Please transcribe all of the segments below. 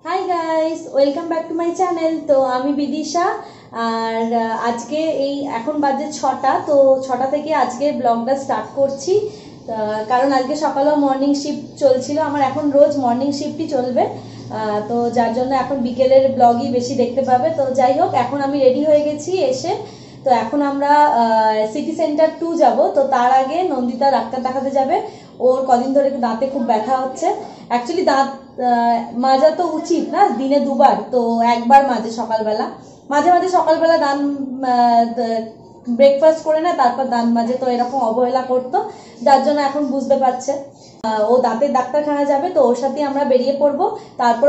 Hi guys, welcome back to my channel. তো আমি বিদিশা আর আজকে এই এখন বাজে 6টা। তো 6টা থেকে আজকে ব্লগটা স্টার্ট করছি, কারণ আজকে সকালেও মর্নিং শিফট চলছিল আমার। এখন রোজ মর্নিং শিফটই চলবে, তো যার জন্য এখন বিকেলের ব্লগই বেশি দেখতে পাবে। তো যাই হোক, এখন আমি রেডি হয়ে গেছি এসে। তো এখন আমরা সিটি সেন্টার 2 যাব। তো তার আগে নন্দিতা ডাক্তার দেখাতে যাবে। ওর কদিন ধরে দাঁতে খুব ব্যথা হচ্ছে। অ্যাকচুয়ালি দাঁত মাজা তো উচিত না, দিনে দুবার, তো একবার মাজে সকালবেলা। মাঝে মাঝে সকালবেলা দাঁত ব্রেকফাস্ট করে না, তারপর দাঁত মাজে। তো এরকম অবহেলা করতো, যার জন্য এখন বুঝতে পারছে। ও দাঁতের ডাক্তারখানা যাবে, তো ওর সাথে আমরা বেরিয়ে পড়বো। তারপর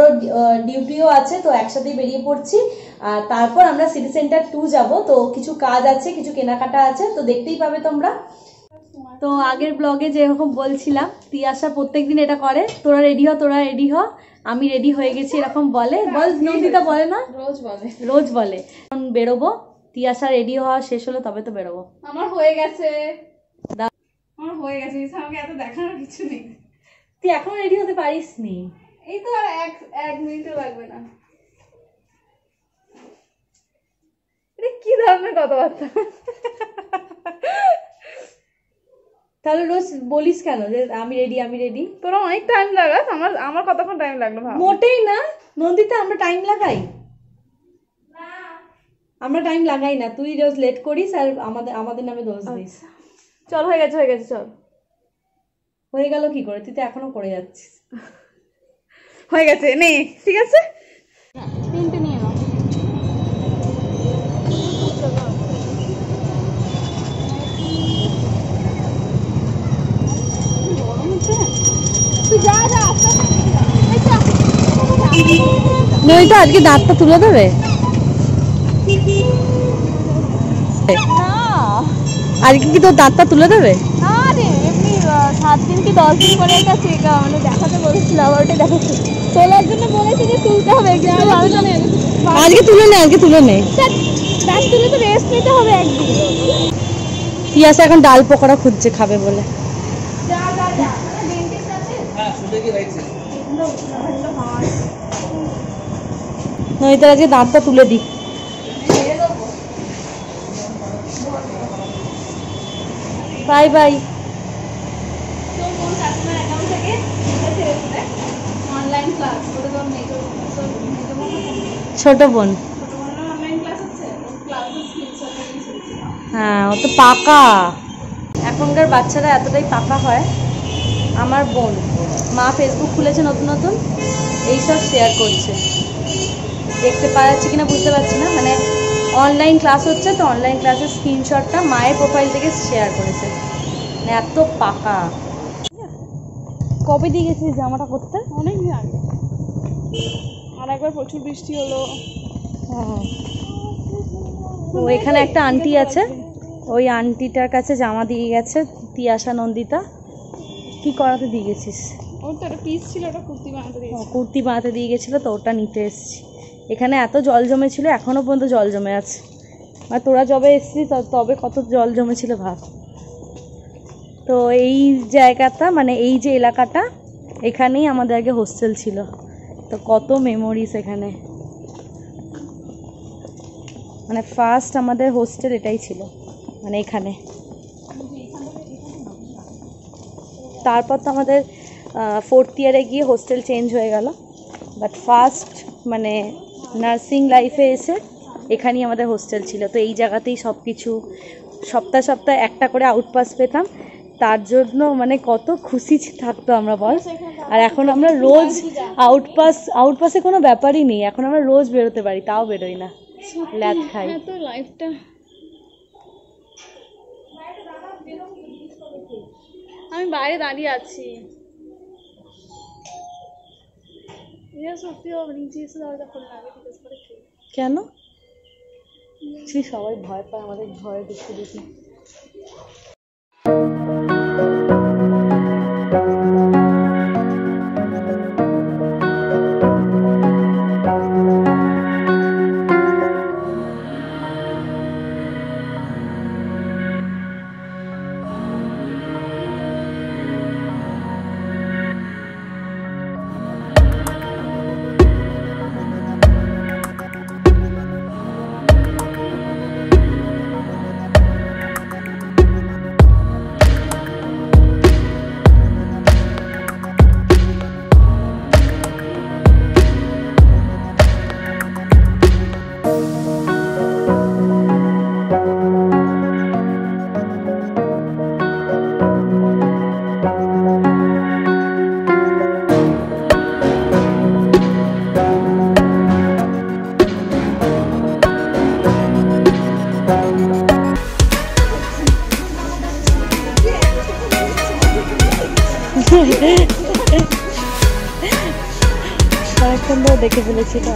ডিউটিও আছে, তো একসাথেই বেরিয়ে পড়ছি। আর তারপর আমরা সিটি সেন্টার 2 যাব। তো কিছু কাজ আছে, কিছু কেনাকাটা আছে, তো দেখতেই পাবে তোমরা। তো আগের ব্লগে যেরকম বলছিলাম, তিয়াশা প্রত্যেকদিন এটা করে, তোরা রেডি হ, তোরা রেডি হ, আমি রেডি হয়ে গেছি, এরকম বলে। বল নন্দিতা, বলে না? রোজ বলে। এখন বেরোবো, তিয়াশা রেডি হওয়া শেষ হলো তবে তো বেরোবো। আমার হয়ে গেছে, আমাকে এত দেখানোর কিছু নেই। তুই এখন রেডি হতে পারিস নি? এই তো আর এক মিনিটও লাগবে না। এটা কি ধরনের কথাবার্তা? তাহলে রোজ বলিস কেন যে আমি রেডি, আমি রেডি? তোরা অনেক টাইম লাগাস, আমার কতক্ষণ টাইম লাগলো ভাব? মোটেই না নন্দিতা, আমরা টাইম লাগাই? আমরা টাইম লাগাই না, তুই রোজ লেট করিস আর আমাদের নামে দোষ দিস। চল, হয়ে গেছে চল। হয়ে গেল কি করে? তুই তো এখনো করে যাচ্ছিস। হয়ে গেছে, নে, ঠিক আছে। তিনটে নিয়ে নাও। নইটা আজকে দাঁতটা তুলে দেবে? আজকে কি তোর দাঁতটা তুলে দেবে? আরে এমনি 7 দিন কি 10 দিন পরে একটা চেক মানে দেখাতে বলেছিলাম, ওটা দেখাচ্ছি। তোলার জন্য বলেছি যে তুলতে হবে, কিন্তু আমি জানি আজকে তুলে নে, আজকে তুলে নে। দাঁত তুলে তো রেস্ট নিতে হবে একদিন। তিয়াশা এখন ডাল পকোড়া খুঁজছে খাবে বলে। ডেন্টিস্ট আছে? নইটা আজকে দাঁতটা তুলে দি। Bye bye. ছোট বোন, হ্যাঁ, ও তো পাকা। এখনকার বাচ্চারা এতটাই পাকা হয়। আমার বোন মা ফেসবুক খুলেছে নতুন নতুন, এইসব শেয়ার করছে। দেখতে পাওয়া যাচ্ছে কিনা বুঝতে পারছি না, মানে অনলাইন ক্লাস হচ্ছে, তো অনলাইন ক্লাসের স্ক্রিনশটটা মায়ের প্রোফাইল থেকে শেয়ার করেছে। মানে এত পাকা। কবে দিয়ে গেছিস জামাটা করতে? অনেক দিন আগে। আর একবার প্রচুর বৃষ্টি হলো। তো এখানে একটা আন্টি আছে, ওই আন্টিটার কাছে জামা দিয়ে গেছে তিয়াশা নন্দিতা। কি করাতে দিয়ে গেছিস? ওর তো একটা পিস ছিল, ওটা কুর্তি বানাতে দিয়েছি। কুর্তি বানাতে দিয়ে গেছিলো, তো ওটা নিতে এসেছি। এখানে এত জল জমেছিল, এখনও পর্যন্ত জল জমে আছে। আর তোরা যবে এসেছিস তবে কত জল জমেছিল ভাব। তো এই জায়গাটা, মানে এই যে এলাকাটা, এখানেই আমাদের আগে হোস্টেল ছিল। তো কত মেমোরিজ এখানে। মানে ফার্স্ট আমাদের হোস্টেল এটাই ছিল, মানে এখানে। তারপর তো আমাদের 4th ইয়ারে গিয়ে হোস্টেল চেঞ্জ হয়ে গেল, বাট ফার্স্ট মানে নার্সিং লাইফে এসে এখানেই আমাদের হোস্টেল ছিল। তো এই জায়গাতেই সব কিছু, সপ্তাহে একটা করে আউটপাস পেতাম, তার জন্য মানে কত খুশি থাকতো আমরা, বল। আর এখন আমরা রোজ আউটপাসে কোনো ব্যাপারই নেই, এখন আমরা রোজ বেরোতে পারি, তাও বেরোই না, ল্যাদ খাই। লাইফটা আমি বাইরে দাঁড়িয়ে আছি। সত্যি নিচে এসে দরজা খোলা আগে জিজ্ঞেস করে কেন? সবাই ভয় পায় আমাদের ঘরে ঢুকতে দেখি। অনেকক্ষণ ধরে দেখে ফেলেছি না।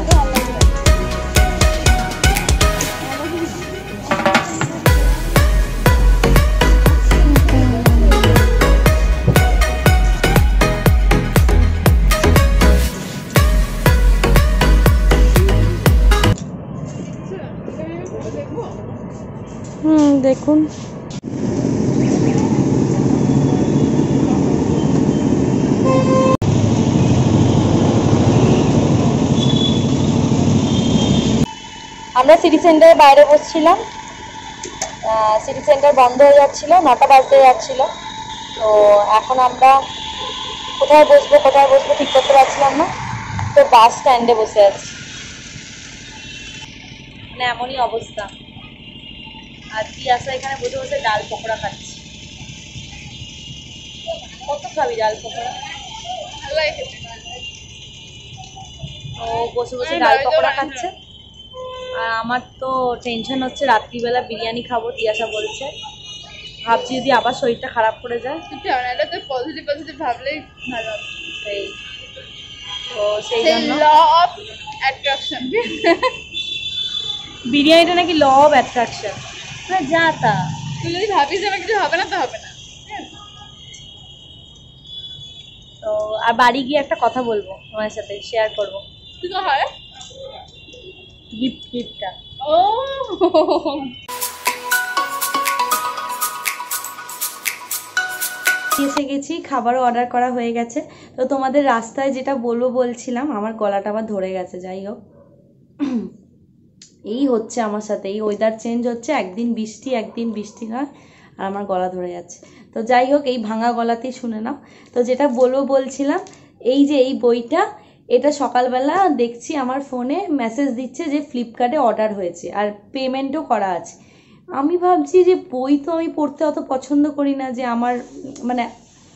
দেখুন আমরা সিটি সেন্টারের বাইরে বসছিলাম, সিটি সেন্টার বন্ধ হয়ে যাচ্ছিল, 9টা বাজতে যাচ্ছিল। তো এখন আমরা কোথায় বসবো ঠিক করতে পারছিলাম না, তো বাস স্ট্যান্ডে বসে আছি। মানে এমনই অবস্থা। আর তিয়াসা এখানে বসে বসে ডাল পকোড়া খাচ্ছি। কত খাবি ডাল পকোড়া? ও বসে বসে ডাল পকোড়া খাচ্ছে। আর আমার তো টেনশন হচ্ছে, রাত্রিবেলা বিরিয়ানি খাবো তিয়াসা বলছে। ভাবছি যদি আবার শরীরটা খারাপ করে যায়। পজিটিভ ভাবলেই ভালো হবে। তো সেই জন্য ল অফ অ্যাট্রাকশন। বিরিয়ানিটা নাকি ল অফ অ্যাট্রাকশন। হ্যাঁ যা তা, তুই যদি ভাবিস আমার কিছু হবে না তো হবে না। তো আর বাড়ি গিয়ে একটা কথা বলবো তোমার সাথে, শেয়ার করবো। তুই তো হয় গিফটটা। ও এসে গেছি, খাবারও অর্ডার করা হয়ে গেছে। তো তোমাদের রাস্তায় যেটা বলছিলাম, আমার গলাটা আবার ধরে গেছে। যাই হোক, এই হচ্ছে আমার সাথে, এই ওয়েদার চেঞ্জ হচ্ছে, একদিন বৃষ্টি হয় আর আমার গলা ধরে যাচ্ছে। তো যাই হোক, এই ভাঙা গলাতেই শুনে নাও। তো যেটা বলছিলাম, এই যে এই বইটা, এটা সকালবেলা দেখছি আমার ফোনে মেসেজ দিচ্ছে যে ফ্লিপকার্টে অর্ডার হয়েছে আর পেমেন্টও করা আছে। আমি ভাবছি যে বই তো আমি পড়তে অত পছন্দ করি না, যে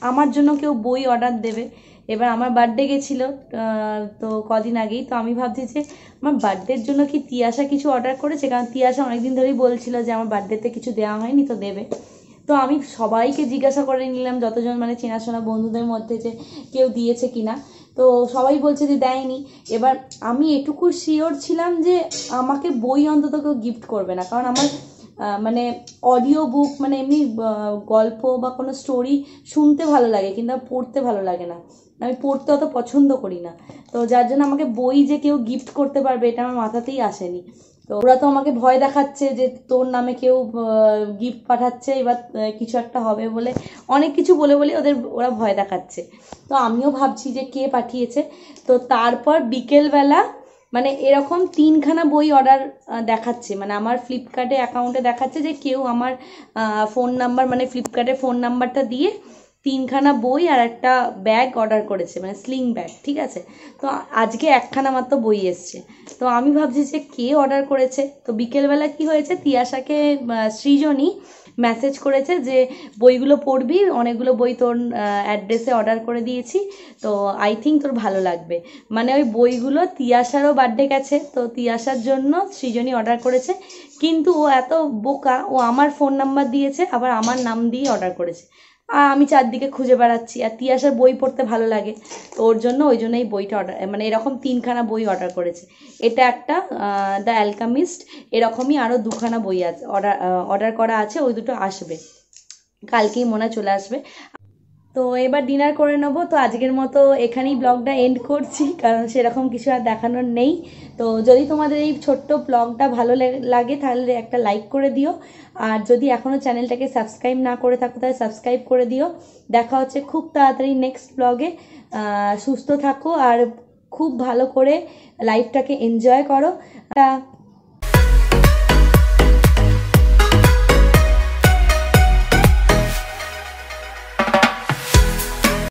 আমার জন্য কেউ বই অর্ডার দেবে। এবার আমার বার্থডে গেছিলো তো কদিন আগেই, তো আমি ভাবছি যে আমার বার্থডের জন্য কি তিয়াসা কিছু অর্ডার করেছে, কারণ তিয়াসা অনেকদিন ধরেই বলছিল যে আমার বার্থডেতে কিছু দেওয়া হয়নি, তো দেবে। তো আমি সবাইকে জিজ্ঞাসা করে নিলাম, যতজন মানে চেনাশোনা বন্ধুদের মধ্যে, যে কেউ দিয়েছে কিনা। তো সবাই বলছে যে দেয়নি। এবার আমি এটুকু শিওর ছিলাম যে আমাকে বই অন্তত কেউ গিফট করবে না, কারণ আমার মানে অডিও বুক, মানে এমনি গল্প বা কোনো স্টোরি শুনতে ভালো লাগে, কিন্তু পড়তে ভালো লাগে না। আমি পড়তে অত পছন্দ করি না। তো যার জন্য আমাকে বই যে কেউ গিফট করতে পারবে এটা আমার মাথাতেই আসেনি। তো ওরা তো আমাকে ভয় দেখাচ্ছে যে তোর নামে কেউ গিফট পাঠাচ্ছে, এবার কিছু একটা হবে বলে, অনেক কিছু বলে ওরা ভয় দেখাচ্ছে। তো আমিও ভাবছি যে কে পাঠিয়েছে। তো তারপর বিকেলবেলা মানে এরকম 3খানা বই অর্ডার দেখাচ্ছে, মানে আমার ফ্লিপকার্টে অ্যাকাউন্টে দেখাচ্ছে যে কেউ আমার ফোন নাম্বার, মানে ফ্লিপকার্টের ফোন নাম্বারটা দিয়ে 3খানা বই আর একটা ব্যাগ অর্ডার করেছে, মানে স্লিং ব্যাগ, ঠিক আছে। তো আজকে 1খানা মাত্র বই এসছে। তো আমি ভাবছি যে কে অর্ডার করেছে। তো বিকেলবেলা কি হয়েছে, তিয়াসাকে সৃজনী মেসেজ করেছে যে বইগুলো পড়বি, অনেকগুলো বই তোর অ্যাড্রেসে অর্ডার করে দিয়েছি, তো আই থিঙ্ক তোর ভালো লাগবে। মানে ওই বইগুলো তিয়াসারও বার্থডে গেছে, তো তিয়াসার জন্য সৃজনী অর্ডার করেছে। কিন্তু ও এত বোকা, ও আমার ফোন নাম্বার দিয়েছে, আবার আমার নাম দিয়ে অর্ডার করেছে। আর আমি চারদিকে খুঁজে বেড়াচ্ছি, আর তিয়াসার বই পড়তে ভালো লাগে, তো ওই জন্য এই বইটা অর্ডার, মানে এরকম 3খানা বই অর্ডার করেছে। এটা একটা দ্য অ্যালকামিস্ট, এরকমই আরও 2খানা বই আছে অর্ডার করা আছে, ওই দুটো আসবে কালকেই, মনে চলে আসবে। তো এবার ডিনার করে নেবো। তো আজকের মতো এখানেই ব্লগটা এন্ড করছি, কারণ সেরকম কিছু আর দেখানোর নেই। তো যদি তোমাদের এই ছোট্ট ব্লগটা ভালো লাগে তাহলে একটা লাইক করে দিও, আর যদি এখনও চ্যানেলটাকে সাবস্ক্রাইব না করে থাকো তাহলে সাবস্ক্রাইব করে দিও। দেখা হচ্ছে খুব তাড়াতাড়ি নেক্সট ব্লগে। সুস্থ থাকো আর খুব ভালো করে লাইফটাকে এনজয় করো।